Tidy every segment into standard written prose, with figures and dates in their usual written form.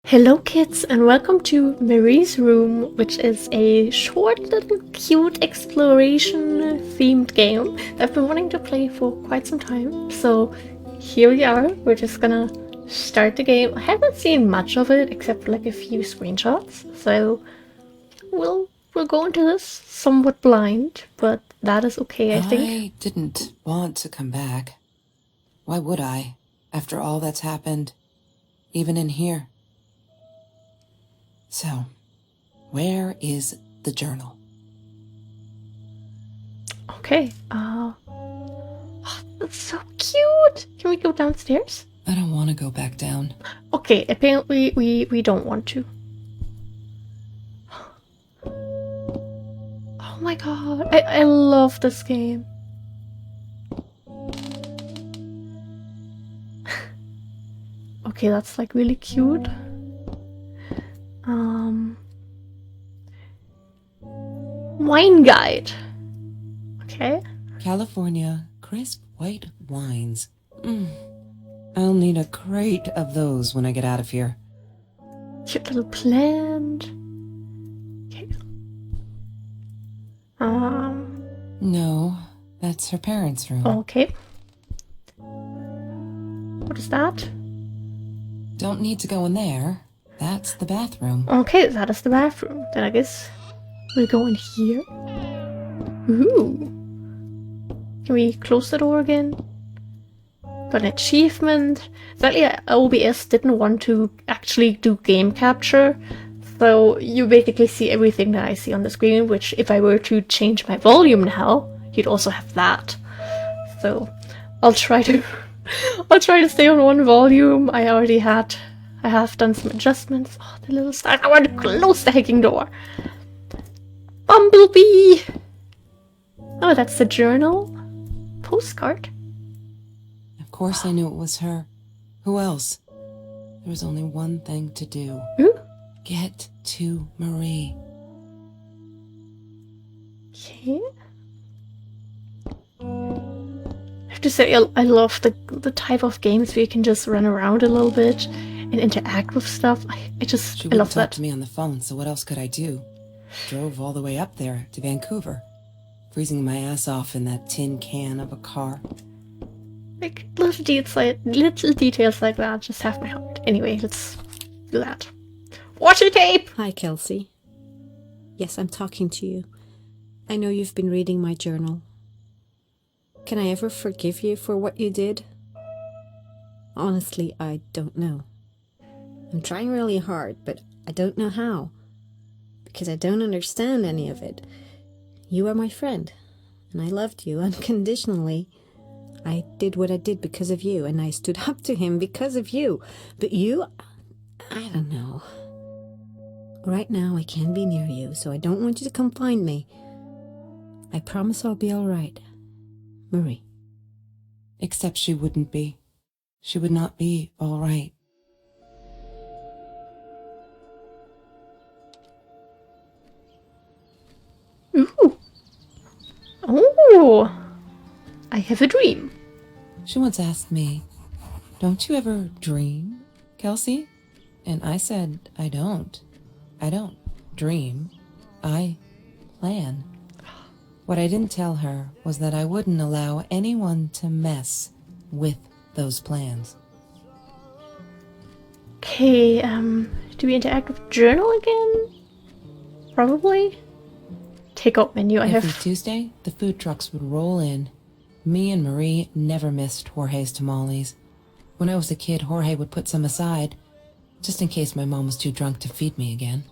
Hello kids and welcome to Marie's Room, which is a short little cute exploration themed game that I've been wanting to play for quite some time. So here we are, we're just gonna start the game. I haven't seen much of it except for like a few screenshots, so we'll go into this somewhat blind, but that is okay, I think. I didn't want to come back. Why would I, after all that's happened, even in here? So, where is the journal? Okay, that's so cute! Can we go downstairs? I don't want to go back down. Okay, apparently we don't want to. Oh my god, I love this game. Okay, that's like really cute. Wine guide. Okay. California crisp white wines. I'll need a crate of those when I get out of here. Cute little plant. Okay. No, that's her parents' room. Okay. What is that? Don't need to go in there. That's the bathroom. Okay, that is the bathroom. Then I guess we'll go in here. Ooh. Can we close the door again? Got an achievement. Sadly, OBS didn't want to actually do game capture, so you basically see everything that I see on the screen, which if I were to change my volume now, you'd also have that. So I'll try to stay on one volume. I have done some adjustments. Oh, the little star. I want to close the hacking door. Bumblebee! Oh, that's the journal. Postcard. Of course I knew it was her. Who else? There was only one thing to do. Ooh. Get to Marie. Okay. I have to say, I love the type of games where you can just run around a little bit and interact with stuff. I love that. Talk to me on the phone, so what else could I do? Drove all the way up there to Vancouver, freezing my ass off in that tin can of a car. Like little details like that just have my heart. Anyway, let's do that. Washi tape! Hi, Kelsey. Yes, I'm talking to you. I know you've been reading my journal. Can I ever forgive you for what you did? Honestly, I don't know. I'm trying really hard, but I don't know how. Because I don't understand any of it. You are my friend, and I loved you unconditionally. I did what I did because of you, and I stood up to him because of you. But you, I don't know. Right now, I can't be near you, so I don't want you to come find me. I promise I'll be all right. Marie. Except she wouldn't be. She would not be all right. Ooh. Oh. I have a dream. She once asked me, "Don't you ever dream, Kelsey?" And I said, I don't. I don't dream. I plan. What I didn't tell her was that I wouldn't allow anyone to mess with those plans. Okay, do we interact with journal again? Probably. Take out menu. Every Tuesday, the food trucks would roll in. Me and Marie never missed Jorge's tamales. When I was a kid, Jorge would put some aside, just in case my mom was too drunk to feed me again.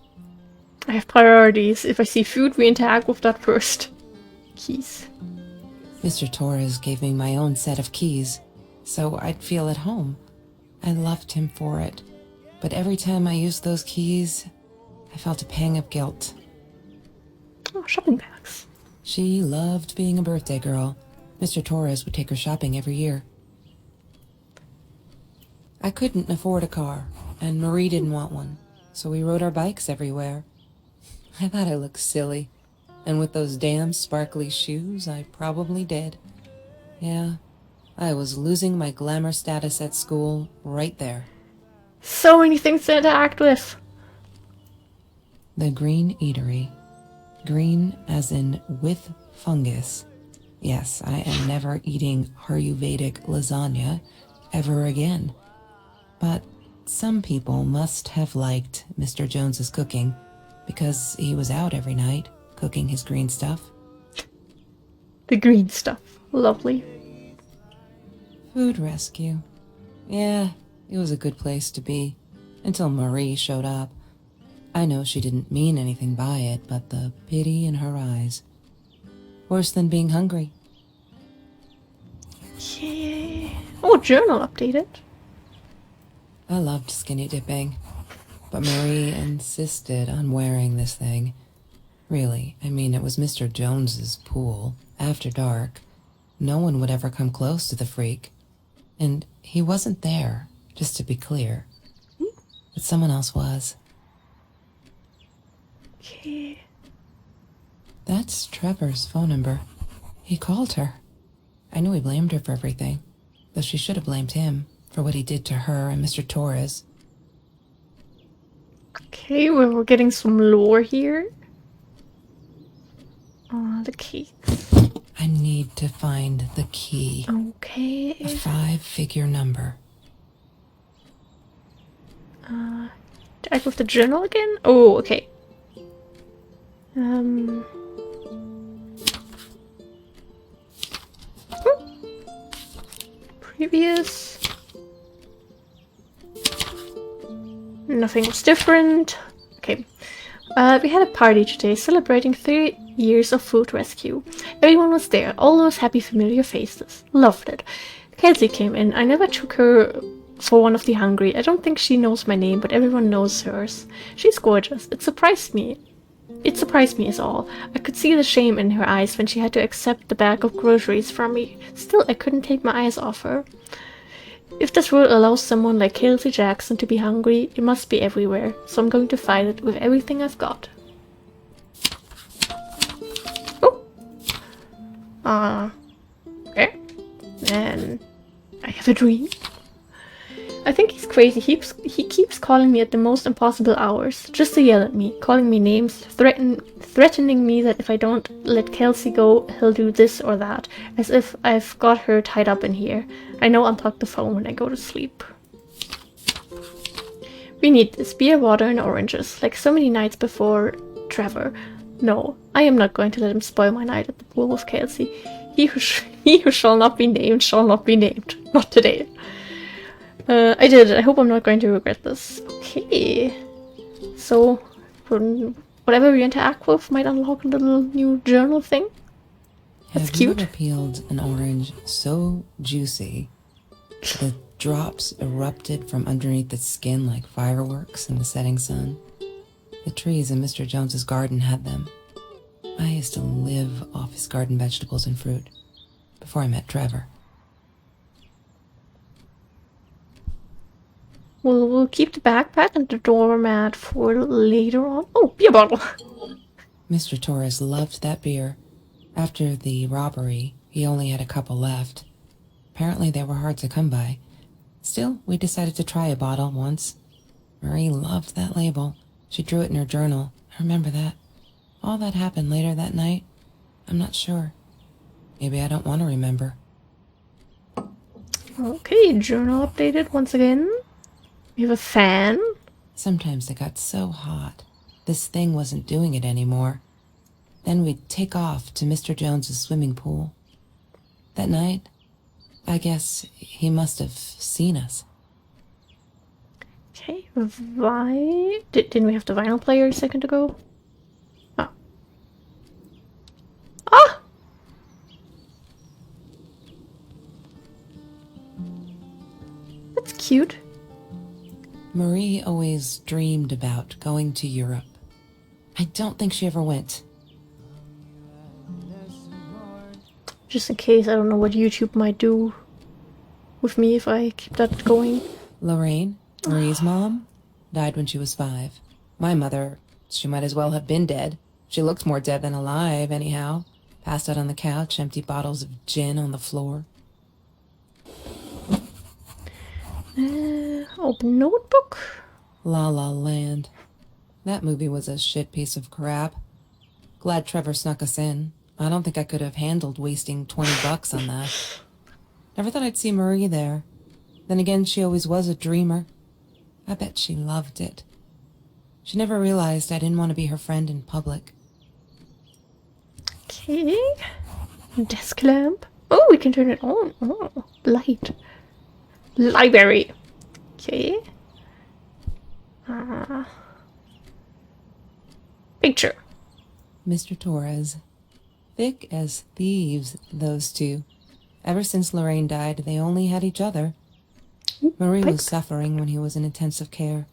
I have priorities. If I see food, we interact with that first. Keys. Mr. Torres gave me my own set of keys, so I'd feel at home. I loved him for it, but every time I used those keys, I felt a pang of guilt. Oh, shopping bags. She loved being a birthday girl. Mr. Torres would take her shopping every year. I couldn't afford a car, and Marie didn't want one, so we rode our bikes everywhere. I thought I looked silly, and with those damn sparkly shoes, I probably did. Yeah, I was losing my glamour status at school right there. So many things to interact with. The Green Eatery. Green as in with fungus. Yes, I am never eating Ayurvedic lasagna ever again. But some people must have liked Mr. Jones's cooking because he was out every night cooking his green stuff. The green stuff. Lovely. Food rescue. Yeah, it was a good place to be until Marie showed up. I know she didn't mean anything by it, but the pity in her eyes. Worse than being hungry. Yeah. Oh, journal updated. I loved skinny dipping, but Marie insisted on wearing this thing. Really, I mean, it was Mr. Jones's pool, after dark. No one would ever come close to the freak. And he wasn't there, just to be clear. But someone else was. Okay. That's Trevor's phone number. He called her. I knew he blamed her for everything, though she should have blamed him for what he did to her and Mr. Torres. Okay, well, we're getting some lore here. The cakes. I need to find the key. Okay. A 5-figure number. Do I go with the journal again? Oh, okay. Previous. Nothing was different. Okay. We had a party today celebrating 3 years of food rescue. Everyone was there, all those happy familiar faces. Loved it. Kelsey came in. I never took her for one of the hungry. I don't think she knows my name, but everyone knows hers. She's gorgeous. It surprised me is all. I could see the shame in her eyes when she had to accept the bag of groceries from me. Still, I couldn't take my eyes off her. If this world allows someone like Kelsey Jackson to be hungry, it must be everywhere, so I'm going to fight it with everything I've got. Oh! Okay. And I have a dream. I think he's crazy. He keeps calling me at the most impossible hours, just to yell at me, calling me names, threatening me that if I don't let Kelsey go, he'll do this or that, as if I've got her tied up in here. I know I'll unplug the phone when I go to sleep. We need this beer, water, and oranges, like so many nights before Trevor. No, I am not going to let him spoil my night at the pool with Kelsey. He who shall not be named shall not be named. Not today. I did it. I hope I'm not going to regret this. Okay. So, whatever we interact with might unlock a little new journal thing. That's Have you cute. ever peeled an orange so juicy the drops erupted from underneath its skin like fireworks in the setting sun? The trees in Mr. Jones's garden had them. I used to live off his garden vegetables and fruit before I met Trevor. We'll keep the backpack and the doormat for later on. Oh, beer bottle. Mr. Torres loved that beer. After the robbery, he only had a couple left. Apparently they were hard to come by. Still, we decided to try a bottle once. Marie loved that label. She drew it in her journal. I remember that. All that happened later that night, I'm not sure. Maybe I don't want to remember. Okay, journal updated once again. We have a fan. Sometimes it got so hot, this thing wasn't doing it anymore. Then we'd take off to Mr. Jones's swimming pool. That night, I guess he must have seen us. Okay, didn't we have the vinyl player a second ago? Oh. Ah! That's cute. Marie always dreamed about going to Europe. I don't think she ever went. Just in case, I don't know what YouTube might do with me if I keep that going. Lorraine, Marie's mom, died when she was 5. My mother, she might as well have been dead. She looked more dead than alive, anyhow. Passed out on the couch, empty bottles of gin on the floor. Open notebook. La La Land. That movie was a shit piece of crap. Glad Trevor snuck us in. I don't think I could have handled wasting $20 on that. Never thought I'd see Marie there. Then again, she always was a dreamer. I bet she loved it. She never realized I didn't want to be her friend in public. Okay. Desk lamp. Oh, we can turn it on. Oh, light. Library. Okay. Picture. Mr. Torres. Thick as thieves, those two. Ever since Lorraine died, they only had each other. Marie was suffering when he was in intensive care.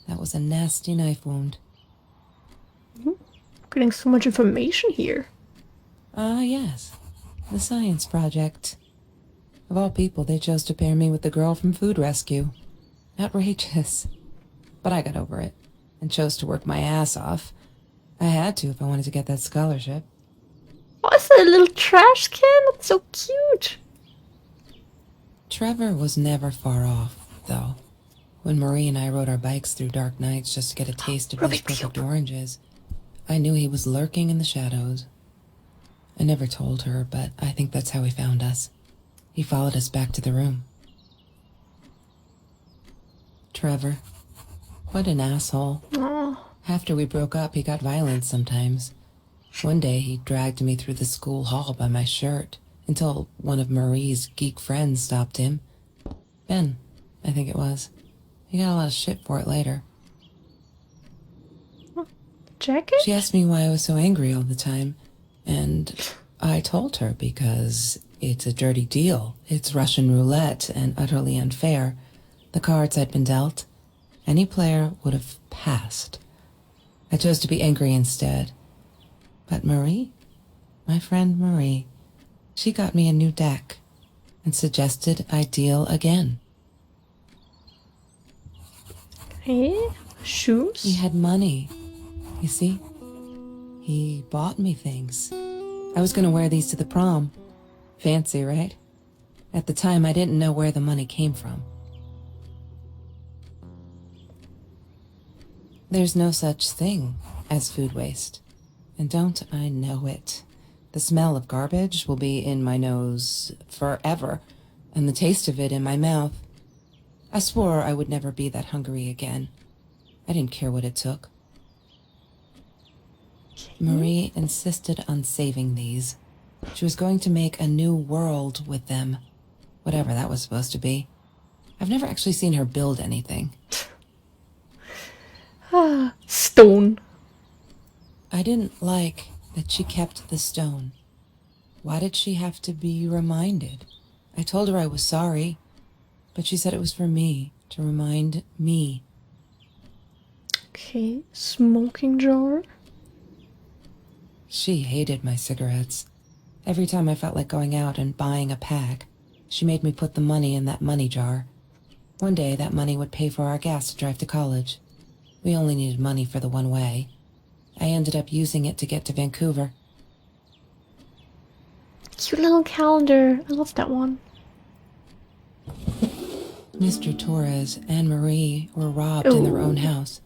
That was a nasty knife wound. Getting so much information here. Ah, yes. The science project. Of all people, they chose to pair me with the girl from Food Rescue. Outrageous. But I got over it, and chose to work my ass off. I had to if I wanted to get that scholarship. What's that little trash can? That's so cute. Trevor was never far off, though. When Marie and I rode our bikes through dark nights just to get a taste of these perfect oranges, I knew he was lurking in the shadows. I never told her, but I think that's how he found us. He followed us back to the room. Trevor. What an asshole. Oh, After we broke up, he got violent sometimes. One day, he dragged me through the school hall by my shirt until one of Marie's geek friends stopped him. Ben, I think it was. He got a lot of shit for it later. jacket? She asked me why I was so angry all the time, and I told her because it's a dirty deal. It's Russian roulette and utterly unfair. The cards I'd been dealt, any player would have passed. I chose to be angry instead. But Marie, my friend Marie, she got me a new deck and suggested I deal again. Hey, shoes? He had money, you see? He bought me things. I was going to wear these to the prom. Fancy, right? At the time, I didn't know where the money came from. There's no such thing as food waste. And don't I know it? The smell of garbage will be in my nose forever, and the taste of it in my mouth. I swore I would never be that hungry again. I didn't care what it took. Marie insisted on saving these. She was going to make a new world with them, whatever that was supposed to be. I've never actually seen her build anything. Stone. I didn't like that she kept the stone. Why did she have to be reminded? I told her I was sorry, but she said it was for me, to remind me. Okay, smoking jar. She hated my cigarettes. Every time I felt like going out and buying a pack, she made me put the money in that money jar. One day, that money would pay for our gas to drive to college. We only needed money for the one way. I ended up using it to get to Vancouver. Cute little calendar. I love that one. Mr. Torres and Marie were robbed in their own house.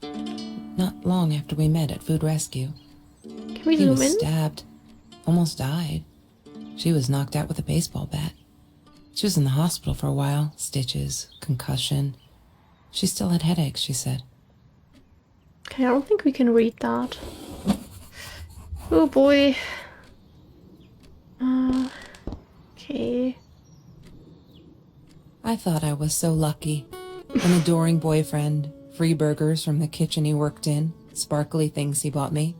Not long after we met at Food Rescue. Can we He zoom was in? stabbed. Almost died. She was knocked out with a baseball bat. She was in the hospital for a while. Stitches, concussion. She still had headaches, she said. Okay, I don't think we can read that. Oh boy. Okay. I thought I was so lucky. An adoring boyfriend, free burgers from the kitchen he worked in, sparkly things he bought me.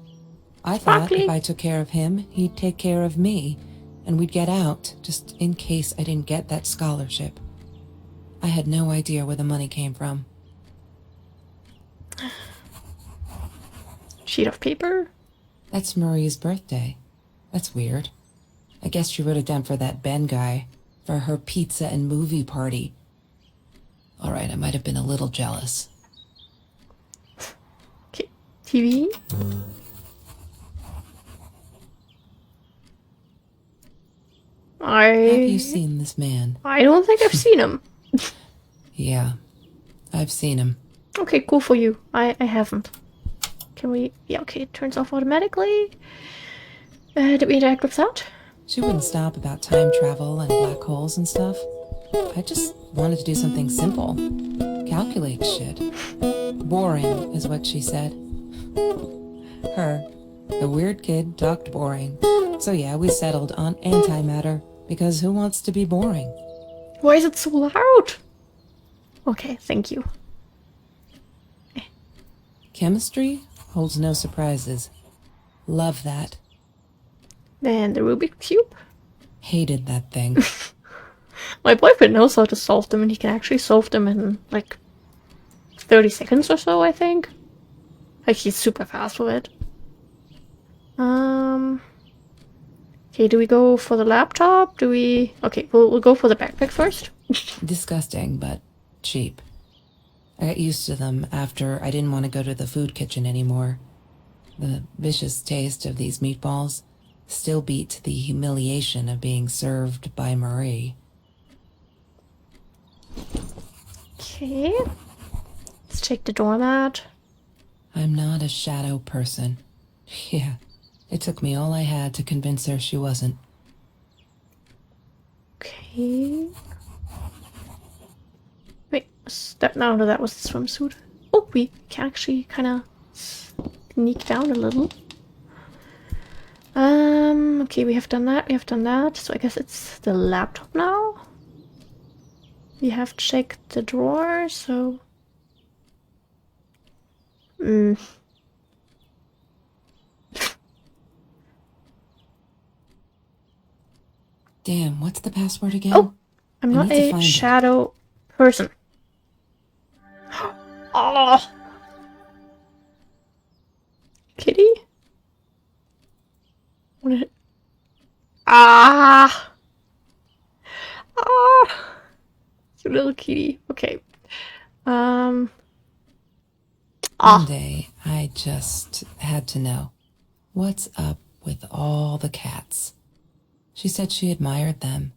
I thought Sparkly? if I took care of him, he'd take care of me, and we'd get out, just in case I didn't get that scholarship. I had no idea where the money came from. Sheet of paper. That's Marie's birthday. That's weird. I guess she wrote it down for that Ben guy, for her pizza and movie party. All right, I might have been a little jealous. Okay, TV. Have you seen this man? I don't think I've seen him. Yeah. I've seen him. Okay, cool for you. I haven't. Can we... Yeah, okay, it turns off automatically. Did we interact with that? She wouldn't stop about time travel and black holes and stuff. I just wanted to do something simple. Calculate shit. Boring, is what she said. Her, the weird kid, talked boring. So yeah, we settled on antimatter, because who wants to be boring? Why is it so loud? Okay, thank you. Chemistry holds no surprises. Love that. Then the Rubik's Cube. Hated that thing. My boyfriend knows how to solve them, and he can actually solve them in, like, 30 seconds or so, I think. Like, he's super fast with it. Okay, do we go for the laptop? Do we... Okay, we'll go for the backpack first. Disgusting, but cheap. I got used to them after I didn't want to go to the food kitchen anymore. The vicious taste of these meatballs still beat the humiliation of being served by Marie. Okay. Let's check the doormat. I'm not a shadow person. Yeah, it took me all I had to convince her she wasn't. Okay. Wait, no, that was the swimsuit. Oh, we can actually kind of sneak down a little. Okay, we have done that, so I guess it's the laptop now. We have checked the drawer, so... Damn, what's the password again? Oh, I'm I not need to a find it. shadow person. Oh! Kitty? What is it? Ah! Ah! You little kitty. Okay. One day, I just had to know. What's up with all the cats? She said she admired them.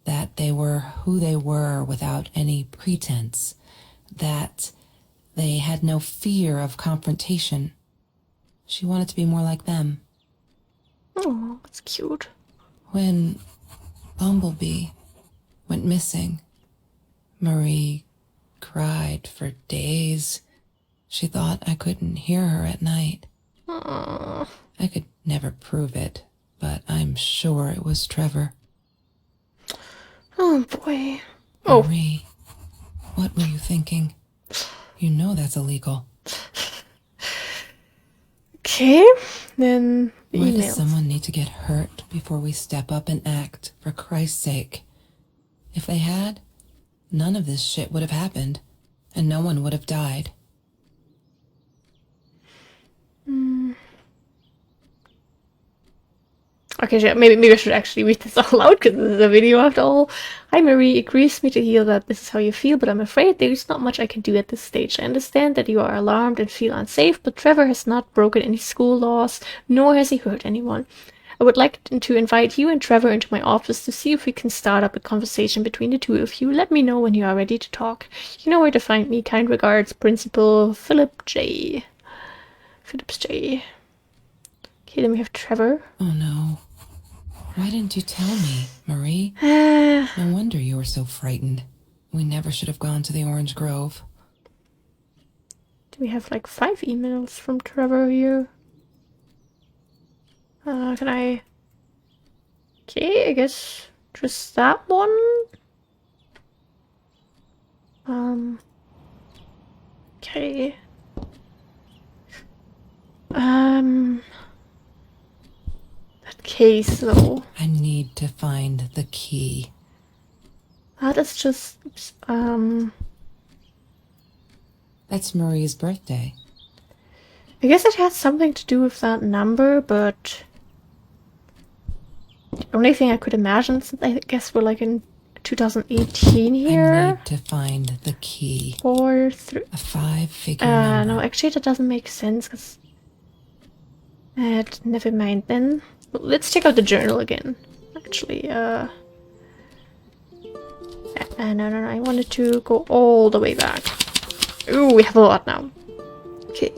That they were who they were without any pretense. That they had no fear of confrontation. She wanted to be more like them. Oh, that's cute. When Bumblebee went missing, Marie cried for days. She thought I couldn't hear her at night. Aww. I could never prove it, but I'm sure it was Trevor. Oh boy. Oh. Marie, what were you thinking? You know that's illegal. Okay, then the Why emails. does someone need to get hurt before we step up and act, for Christ's sake? If they had, none of this shit would have happened, and no one would have died. Okay, maybe I should actually read this out loud because this is a video after all. Hi Marie, it grieves me to hear that this is how you feel, but I'm afraid there is not much I can do at this stage. I understand that you are alarmed and feel unsafe, but Trevor has not broken any school laws, nor has he hurt anyone. I would like to invite you and Trevor into my office to see if we can start up a conversation between the two of you. Let me know when you are ready to talk. You know where to find me. Kind regards, Principal Philip J. Phillips J. Okay, then we have Trevor. Oh no. Why didn't you tell me, Marie? No wonder you were so frightened. We never should have gone to the Orange Grove. Do we have like 5 emails from Trevor here? Can I... Okay, I guess just that one. Okay. That case though. I need to find the key. That is just, That's Marie's birthday. I guess it has something to do with that number, but the only thing I could imagine, since I guess we're like in 2018 I here. need to find the key. 4, 3. A 5-figure number. No, actually that doesn't make sense, because... never mind then. Let's check out the journal again. Actually, no, I wanted to go all the way back. Ooh, we have a lot now. Okay.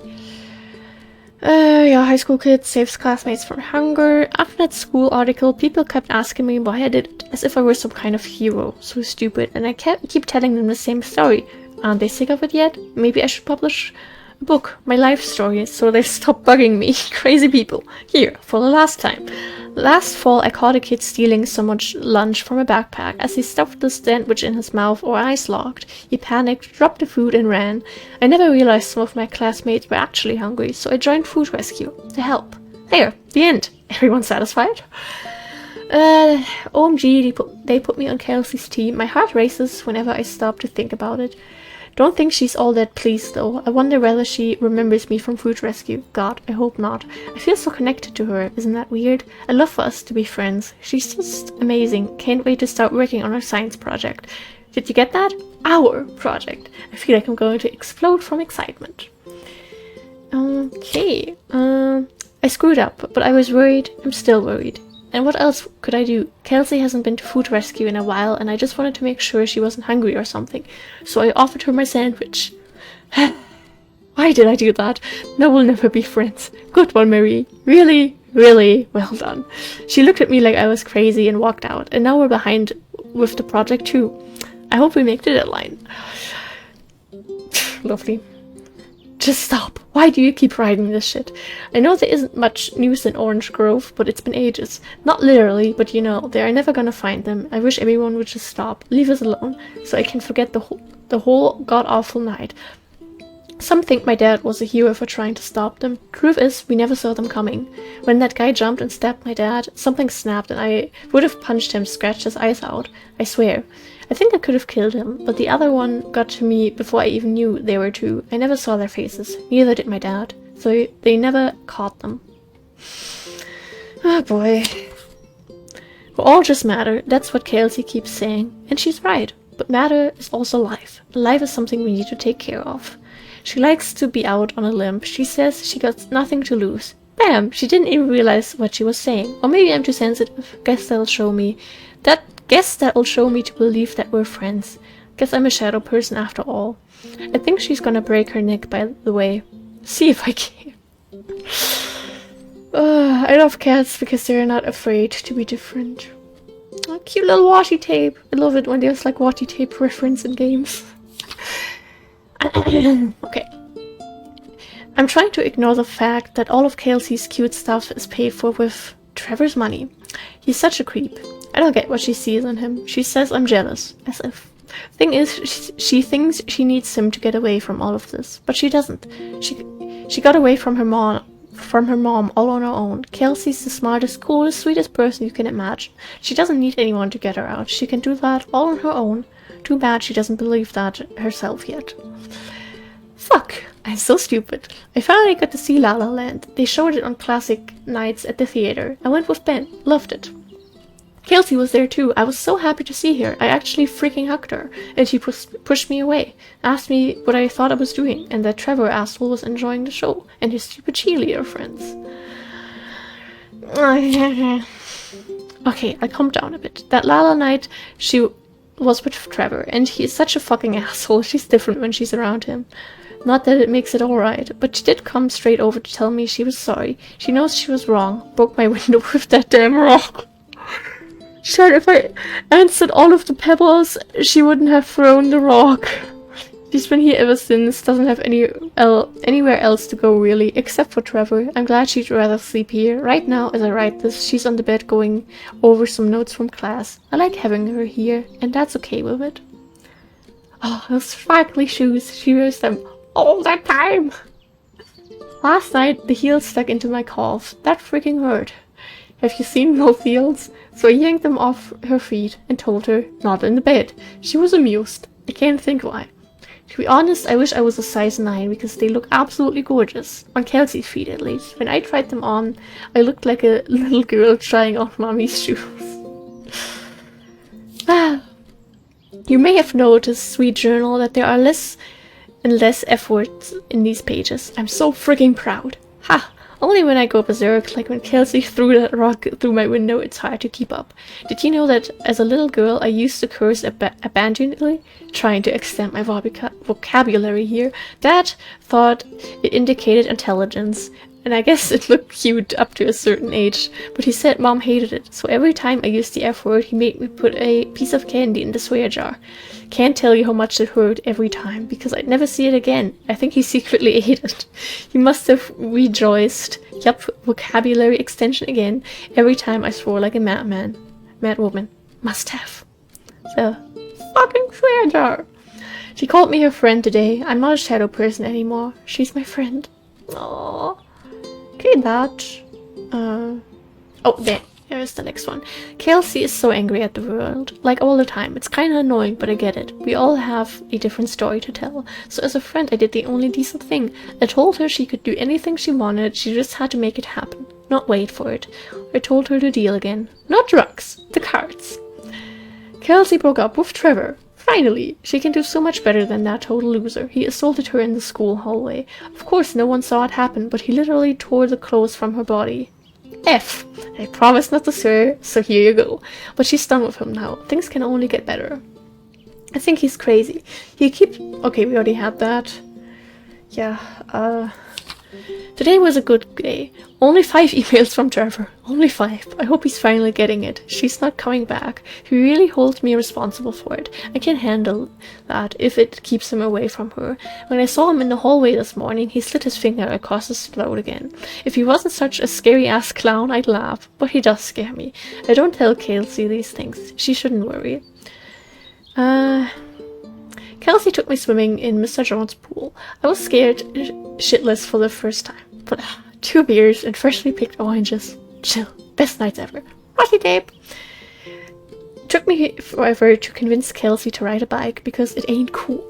Yeah, high school kid saves classmates from hunger. After that school article, people kept asking me why I did it, as if I were some kind of hero. So stupid, and I keep telling them the same story. Aren't they sick of it yet? Maybe I should publish a book, my life story, so they stop bugging me. Crazy people. Here, for the last time. Last fall, I caught a kid stealing so much lunch from a backpack. As he stuffed the sandwich in his mouth or eyes locked, he panicked, dropped the food, and ran. I never realized some of my classmates were actually hungry, so I joined food rescue to help. There, the end. Everyone satisfied? OMG, they put me on Kelsey's team. My heart races whenever I stop to think about it. Don't think she's all that pleased though. I wonder whether she remembers me from food rescue. God, I hope not. I feel so connected to her. Isn't that weird? I'd love for us to be friends. She's just amazing. Can't wait to start working on our science project. Did you get that? Our project. I feel like I'm going to explode from excitement. Okay. I screwed up, but I was worried. I'm still worried. And what else could I do? Kelsey hasn't been to food rescue in a while, and I just wanted to make sure she wasn't hungry or something. So I offered her my sandwich. Why did I do that? Now we'll never be friends. Good one, Marie. Really, really well done. She looked at me like I was crazy and walked out, and now we're behind with the project too. I hope we make the deadline. Lovely. Just stop. Why do you keep writing this shit? I know there isn't much news in Orange Grove, but it's been ages. Not literally, but you know, they are never gonna find them. I wish everyone would just stop. Leave us alone, so I can forget the whole god-awful night. Some think my dad was a hero for trying to stop them. Truth is, we never saw them coming. When that guy jumped and stabbed my dad, something snapped and I would have punched him, scratched his eyes out. I swear. I think I could have killed him, but the other one got to me before I even knew they were two. I never saw their faces. Neither did my dad. So they never caught them. Oh boy. We all just matter. That's what Kelsey keeps saying. And she's right. But matter is also life. Life is something we need to take care of. She likes to be out on a limb. She says she got nothing to lose. Bam! She didn't even realize what she was saying. Or maybe I'm too sensitive. Guess that'll show me to believe that we're friends. Guess I'm a shadow person after all. I think she's gonna break her neck, by the way. See if I can. I love cats because they're not afraid to be different. Oh, cute little washi tape. I love it when there's like washi tape reference in games. Okay. I'm trying to ignore the fact that all of Kelsey's cute stuff is paid for with Trevor's money. He's such a creep. I don't get what she sees in him. She says I'm jealous. As if. Thing is, she thinks she needs him to get away from all of this. But she doesn't. She got away from her mom all on her own. Kelsey's the smartest, coolest, sweetest person you can imagine. She doesn't need anyone to get her out. She can do that all on her own. Too bad she doesn't believe that herself yet. Fuck, I'm so stupid. I finally got to see La La Land. They showed it on classic nights at the theater. I went with Ben. Loved it. Kelsey was there too. I was so happy to see her. I actually freaking hugged her. And she pushed me away. Asked me what I thought I was doing. And that Trevor asshole was enjoying the show. And his stupid cheerleader friends. Okay, I calmed down a bit. That La La night, she was with Trevor. And he is such a fucking asshole. She's different when she's around him. Not that it makes it alright, but she did come straight over to tell me she was sorry. She knows she was wrong. Broke my window with that damn rock. She said if I answered all of the pebbles, she wouldn't have thrown the rock. She's been here ever since, doesn't have anywhere else to go really, except for Trevor. I'm glad she'd rather sleep here. Right now, as I write this, she's on the bed going over some notes from class. I like having her here, and that's okay with it. Oh, those sparkly shoes, she wears them all the time. Last night, the heels stuck into my calf. That freaking hurt. Have you seen both heels? So I yanked them off her feet and told her, not in the bed. She was amused. I can't think why. To be honest, I wish I was a size 9 because they look absolutely gorgeous. On Kelsey's feet at least. When I tried them on, I looked like a little girl trying on mommy's shoes. You may have noticed, sweet journal, that there are less and less efforts in these pages. I'm so freaking proud. Ha! Only when I go berserk, like when Kelsey threw that rock through my window, it's hard to keep up. Did you know that as a little girl I used to curse abandonedly, trying to extend my vocabulary here? Dad thought it indicated intelligence, and I guess it looked cute up to a certain age, but he said Mom hated it, so every time I used the F word he made me put a piece of candy in the swear jar. Can't tell you how much it hurt every time, because I'd never see it again. I think he secretly ate it. He must have rejoiced. Yup, vocabulary extension again, every time I swore like a madman. Mad woman. Must have. The fucking swear jar. She called me her friend today. I'm not a shadow person anymore. She's my friend. Aww. Okay, that. Oh, there. Here's the next one. Kelsey is so angry at the world. Like all the time. It's kinda annoying, but I get it. We all have a different story to tell. So as a friend, I did the only decent thing. I told her she could do anything she wanted. She just had to make it happen. Not wait for it. I told her to deal again. Not drugs. The cards. Kelsey broke up with Trevor. Finally! She can do so much better than that total loser. He assaulted her in the school hallway. Of course no one saw it happen, but he literally tore the clothes from her body. F. I promised not to swear, so here you go. But she's done with him now. Things can only get better. I think he's crazy. He keeps... Okay, we already had that. Yeah, Today was a good day. Only 5 emails from Trevor. Only 5. I hope he's finally getting it. She's not coming back. He really holds me responsible for it. I can't handle that if it keeps him away from her. When I saw him in the hallway this morning, he slid his finger across his throat again. If he wasn't such a scary-ass clown, I'd laugh. But he does scare me. I don't tell Kelsey these things. She shouldn't worry. Kelsey took me swimming in Mr. Jones' pool. I was scared shitless for the first time. But 2 beers and freshly picked oranges. Chill. Best nights ever. Washi tape! Took me forever to convince Kelsey to ride a bike because it ain't cool.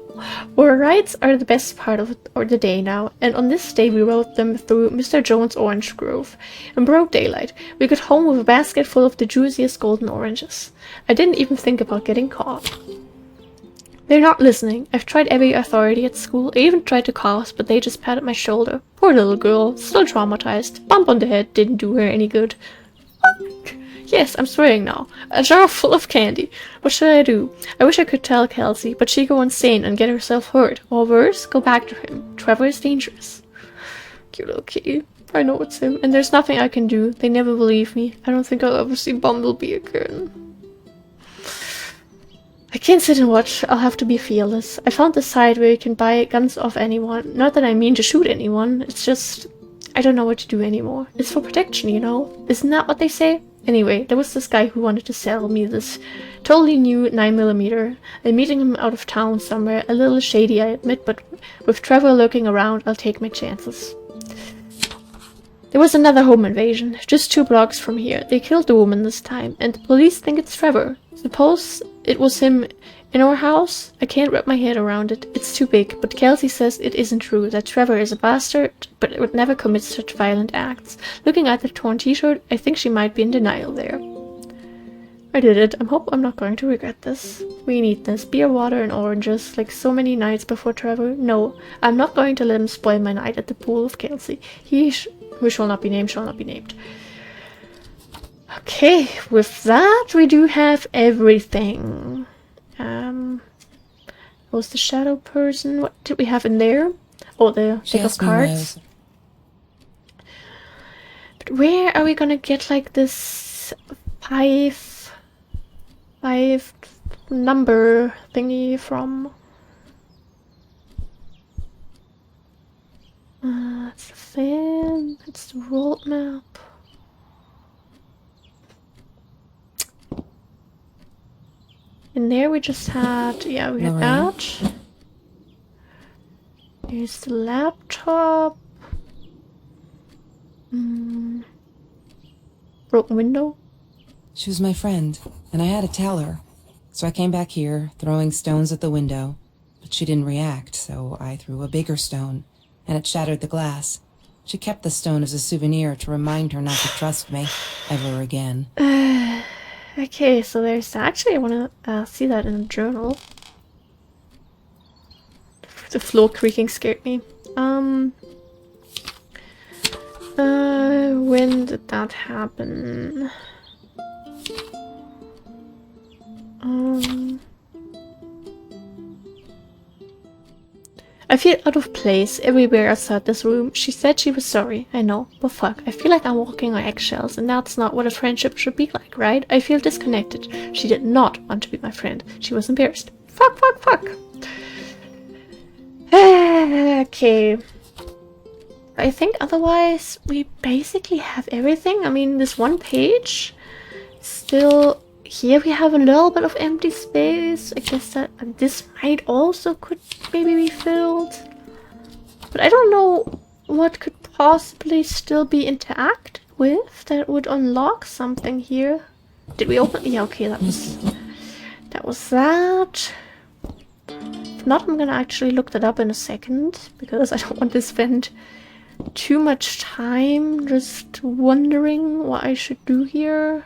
Our rides are the best part of the day now, and on this day we rode them through Mr. Jones' orange grove. In broad daylight, we got home with a basket full of the juiciest golden oranges. I didn't even think about getting caught. They're not listening. I've tried every authority at school. I even tried to cough, but they just patted my shoulder. Poor little girl, still traumatized. Bump on the head didn't do her any good. Fuck. Yes, I'm swearing now. A jar full of candy. What should I do? I wish I could tell Kelsey, but she'd go insane and get herself hurt. Or worse, go back to him. Trevor is dangerous. Cute little kitty. I know it's him, and there's nothing I can do. They never believe me. I don't think I'll ever see Bumblebee again. I can't sit and watch. I'll have to be fearless. I found this site where you can buy guns off anyone. Not that I mean to shoot anyone. It's just... I don't know what to do anymore. It's for protection, you know? Isn't that what they say? Anyway, there was this guy who wanted to sell me this totally new 9mm. I'm meeting him out of town somewhere. A little shady, I admit, but with Trevor lurking around, I'll take my chances. There was another home invasion, just 2 blocks from here. They killed the woman this time, and the police think it's Trevor. Suppose it was him in our house? I can't wrap my head around it. It's too big, but Kelsey says it isn't true, that Trevor is a bastard, but would never commit such violent acts. Looking at the torn t-shirt, I think she might be in denial there. I did it. I hope I'm not going to regret this. We need this. Beer, water, and oranges, like so many nights before Trevor. No, I'm not going to let him spoil my night at the pool with Kelsey. Who shall not be named, shall not be named. Okay, with that, we do have everything. Was the shadow person? What did we have in there? Oh, the deck of cards. But where are we gonna get like this five number thingy from? It's the fan. It's the world map. And there we just had, yeah, we had that. Here's the laptop. Broken window. She was my friend, and I had to tell her. So I came back here, throwing stones at the window. But she didn't react, so I threw a bigger stone, and it shattered the glass. She kept the stone as a souvenir to remind her not to trust me ever again. Okay, so there's actually, I want to see that in a journal. The floor creaking scared me. when did that happen? I feel out of place everywhere outside this room. She said she was sorry, I know, but fuck, I feel like I'm walking on eggshells, and that's not what a friendship should be like, right? I feel disconnected. She did not want to be my friend. She was embarrassed. Fuck, fuck, fuck. Okay. I think otherwise we basically have everything. I mean, this one page, still, here we have a little bit of empty space. I guess that this might also could maybe be filled. But I don't know what could possibly still be interacted with that would unlock something here. Did we open? Yeah, okay, that was that. If not, I'm gonna actually look that up in a second, because I don't want to spend too much time just wondering what I should do here.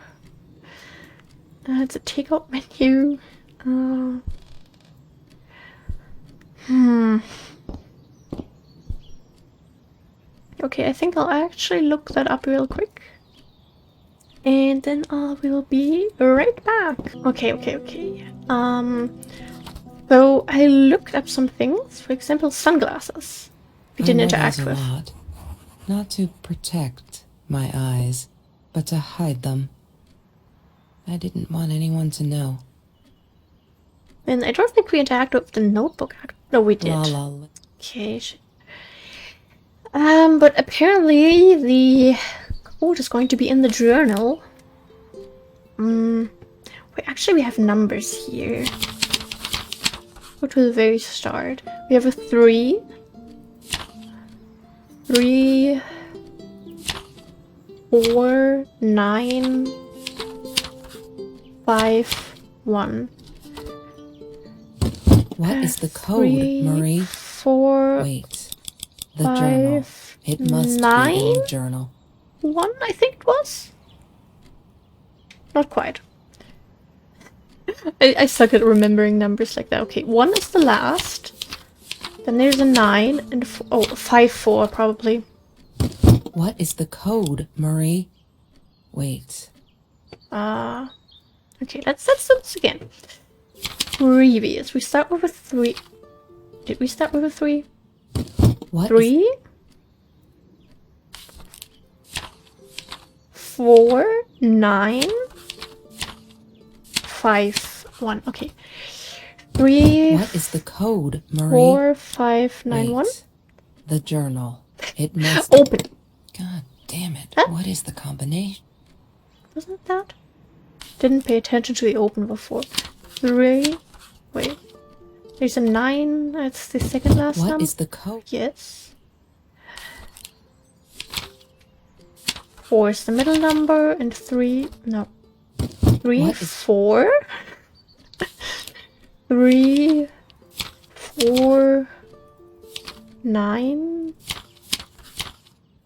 It's a takeout menu. Okay, I think I'll actually look that up real quick. And then I will be right back. Okay. So I looked up some things. For example, sunglasses. We didn't interact with. A lot. Not to protect my eyes, but to hide them. I didn't want anyone to know. And I don't think we interacted with the notebook. No, we did. La. Okay. But apparently the code is going to be in the journal. Wait, actually we have numbers here. Go to the very start. We have a 3. 3, 4, 9, 5, 1. What is the code, 3, Marie? 4, Wait. The 5, journal. It must 9, be in the journal. 1, I think it was. Not quite. I suck at remembering numbers like that. Okay, 1 is the last. Then there's a 9 and 5, 4 probably. What is the code, Marie? Wait. Okay, let's do this again. Previous. We start with a 3. Did we start with a 3? What 3, 4, 9, 5, 1. Okay. 3. What is the code, Marie? 4, 5, 9, Wait. 1. The journal. It must Open. God damn it. Huh? What is the combination? Wasn't that? Didn't pay attention to the open before. 3. Wait. There's a 9. That's the second last What number. is the code? Yes. 4 is the middle number, and 3. No. 3, What is- 4. 3, 4, 9,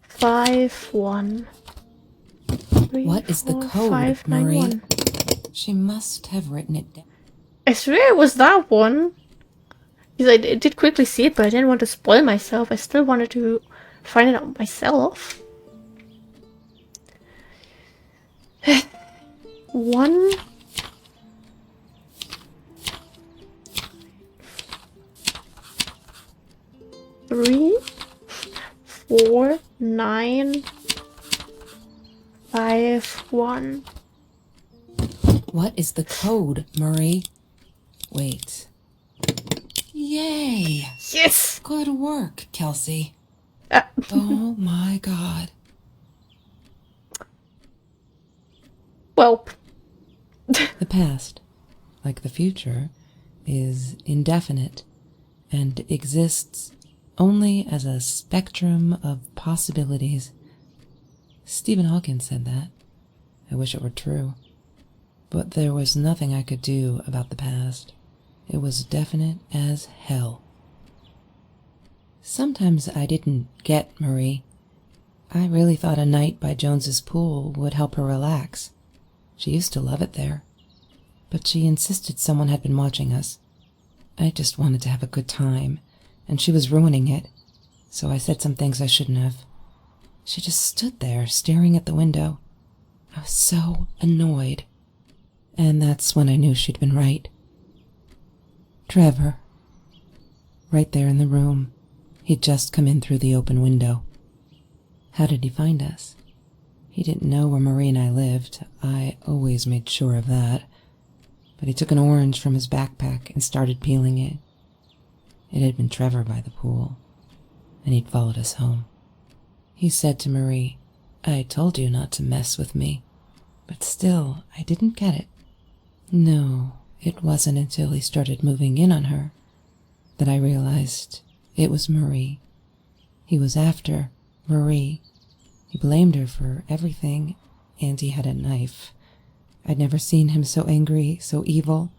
5, 1. 3, What is the 4, code, 5, 9, Marie? 1. She must have written it down. I swear it was that one. Because I did quickly see it, but I didn't want to spoil myself. I still wanted to find it out myself. 1. 3, 4, 9, 5, 1. What is the code, Marie? Wait. Yay! Yes! Good work, Kelsey. Oh my god. Well. The past, like the future, is indefinite and exists only as a spectrum of possibilities. Stephen Hawking said that. I wish it were true. But there was nothing I could do about the past. It was definite as hell. Sometimes I didn't get Marie. I really thought a night by Jones's pool would help her relax. She used to love it there. But she insisted someone had been watching us. I just wanted to have a good time, and she was ruining it, so I said some things I shouldn't have. She just stood there staring at the window. I was so annoyed. And that's when I knew she'd been right. Trevor. Right there in the room. He'd just come in through the open window. How did he find us? He didn't know where Marie and I lived. I always made sure of that. But he took an orange from his backpack and started peeling it. It had been Trevor by the pool, and he'd followed us home. He said to Marie, "I told you not to mess with me." But still, I didn't get it. No, it wasn't until he started moving in on her that I realized it was Marie. He was after Marie. He blamed her for everything, and he had a knife. I'd never seen him so angry, so evil.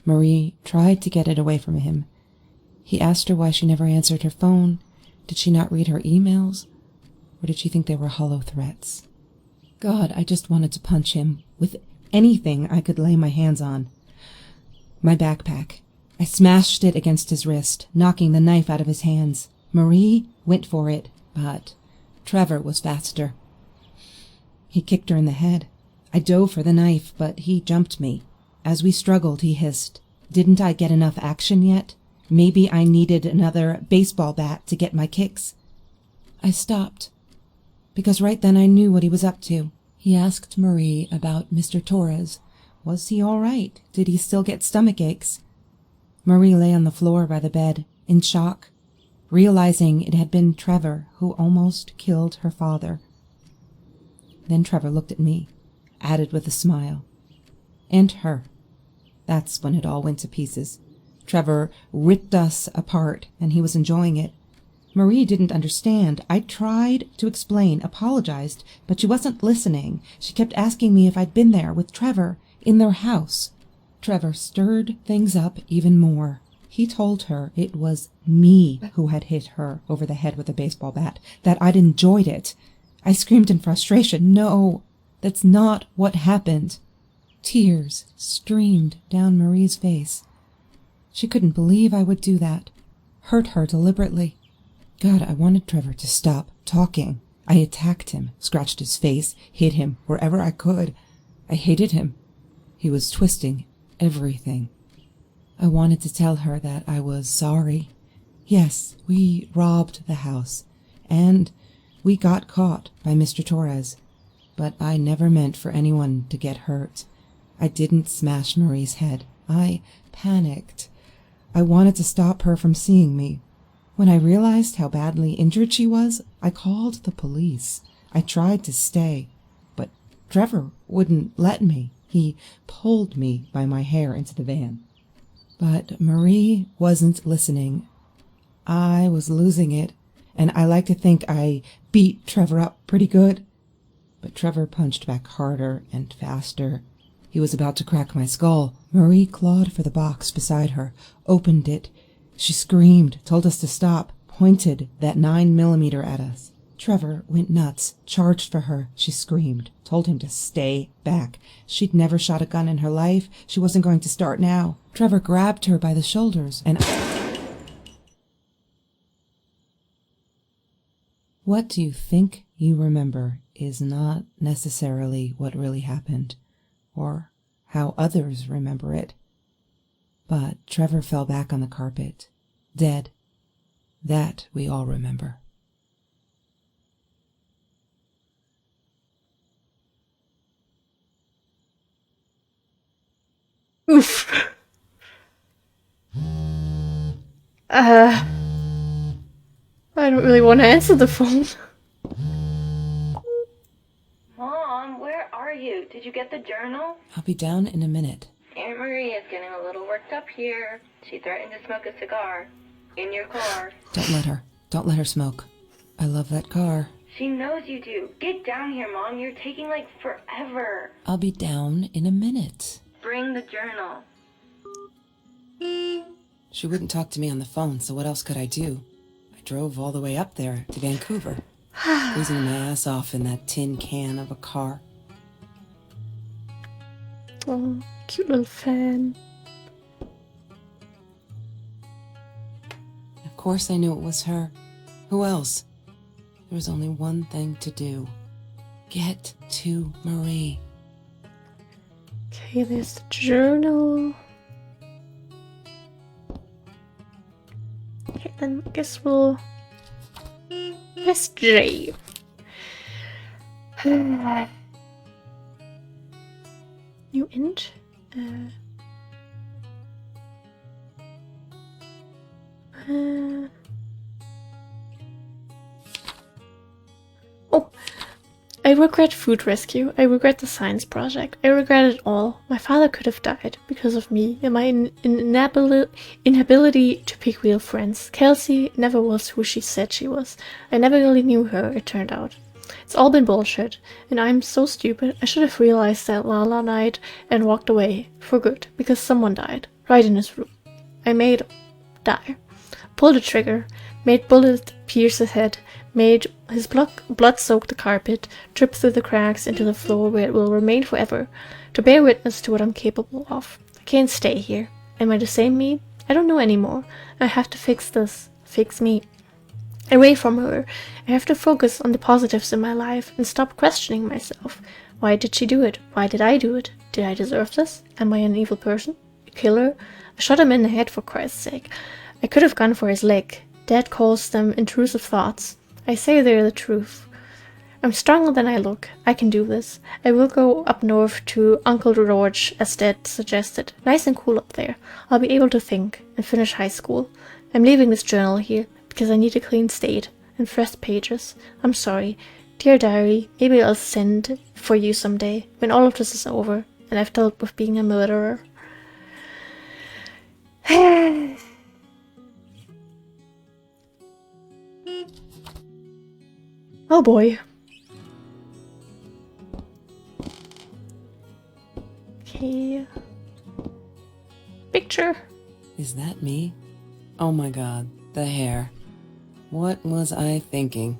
Marie tried to get it away from him. He asked her why she never answered her phone. Did she not read her emails? Or did she think they were hollow threats? God, I just wanted to punch him with anything I could lay my hands on. My backpack. I smashed it against his wrist, knocking the knife out of his hands. Marie went for it, but Trevor was faster. He kicked her in the head. I dove for the knife, but he jumped me. As we struggled, he hissed, "Didn't I get enough action yet? Maybe I needed another baseball bat to get my kicks." I stopped, because right then I knew what he was up to. He asked Marie about Mr. Torres. Was he all right? Did he still get stomach aches? Marie lay on the floor by the bed, in shock, realizing it had been Trevor who almost killed her father. Then Trevor looked at me, added with a smile. And her. That's when it all went to pieces. Trevor ripped us apart, and he was enjoying it. Marie didn't understand. I tried to explain, apologized, but she wasn't listening. She kept asking me if I'd been there with Trevor, in their house. Trevor stirred things up even more. He told her it was me who had hit her over the head with a baseball bat, that I'd enjoyed it. I screamed in frustration, "No, that's not what happened." Tears streamed down Marie's face. She couldn't believe I would do that, hurt her deliberately. God, I wanted Trevor to stop talking. I attacked him, scratched his face, hit him wherever I could. I hated him. He was twisting everything. I wanted to tell her that I was sorry. Yes, we robbed the house, and we got caught by Mr. Torres, but I never meant for anyone to get hurt. I didn't smash Marie's head. I panicked. I wanted to stop her from seeing me. When I realized how badly injured she was, I called the police. I tried to stay, but Trevor wouldn't let me. He pulled me by my hair into the van. But Marie wasn't listening. I was losing it, and I like to think I beat Trevor up pretty good. But Trevor punched back harder and faster. He was about to crack my skull. Marie clawed for the box beside her, opened it. She screamed, told us to stop, pointed that 9mm at us. Trevor went nuts, charged for her. She screamed, told him to stay back. She'd never shot a gun in her life. She wasn't going to start now. Trevor grabbed her by the shoulders and... What do you think you remember is not necessarily what really happened, or how others remember it. But Trevor fell back on the carpet, dead. That we all remember. Oof. I don't really want to answer the phone. Mom, where are you? Did you get the journal? I'll be down in a minute. Aunt Marie is getting a little worked up here. She threatened to smoke a cigar. In your car. Don't let her. Don't let her smoke. I love that car. She knows you do. Get down here, Mom. You're taking like forever. I'll be down in a minute. Bring the journal. She wouldn't talk to me on the phone, so what else could I do? I drove all the way up there to Vancouver, freezing my ass off in that tin can of a car. Oh, cute little fan. Of course I knew it was her. Who else? There was only one thing to do. Get to Marie. Okay, there's the journal. Okay, then I guess we'll... Press J. New int. Oh, I regret food rescue. I regret the science project. I regret it all. My father could have died because of me and my inability to pick real friends. Kelsey never was who she said she was. I never really knew her, it turned out. It's all been bullshit, and I'm so stupid. I should have realized that Lala night and walked away for good because someone died right in his room. I made him die. Pulled the trigger, made bullet pierce his head, made his blood soak the carpet, drip through the cracks into the floor where it will remain forever, to bear witness to what I'm capable of. I can't stay here. Am I the same me? I don't know anymore. I have to fix this. Fix me. Away from her. I have to focus on the positives in my life and stop questioning myself. Why did she do it? Why did I do it? Did I deserve this? Am I an evil person? A killer? I shot him in the head, for Christ's sake. I could have gone for his leg. Dad calls them intrusive thoughts. I say they're the truth. I'm stronger than I look. I can do this. I will go up north to Uncle George, as Dad suggested. Nice and cool up there. I'll be able to think and finish high school. I'm leaving this journal here because I need a clean slate and fresh pages. I'm sorry. Dear diary, maybe I'll send for you someday when all of this is over and I've dealt with being a murderer. Oh boy. Okay. Picture. Is that me? Oh my god, the hair. What was I thinking?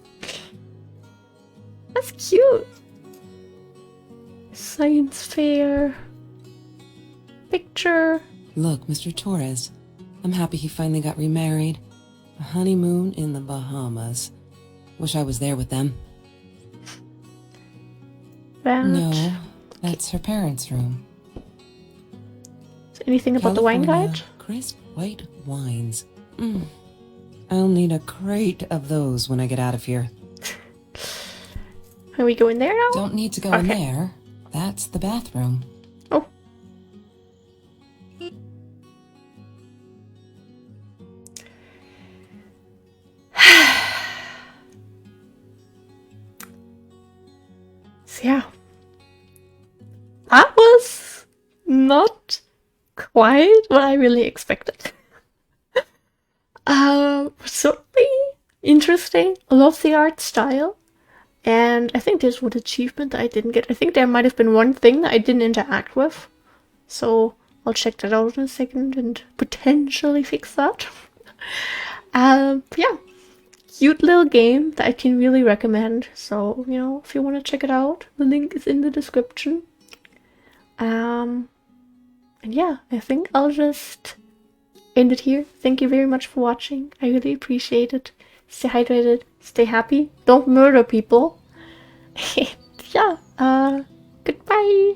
That's cute. Science fair. Picture. Look, Mr. Torres. I'm happy he finally got remarried. A honeymoon in the Bahamas. Wish I was there with them. That. No, that's her parents' room. Is there anything about the wine California, guide? Crisp white wines. I'll need a crate of those when I get out of here. Can we go in there now? Don't need to go in there. That's the bathroom. Oh. So yeah. That was not quite what I really expected. Certainly interesting. I love the art style. And I think there's one achievement that I didn't get. I think there might have been one thing that I didn't interact with. So I'll check that out in a second and potentially fix that. Yeah. Cute little game that I can really recommend. So, you know, if you want to check it out, the link is in the description. And yeah, I think I'll just end it here. Thank you very much for watching. I really appreciate it. Stay hydrated, stay happy, don't murder people. Yeah, goodbye.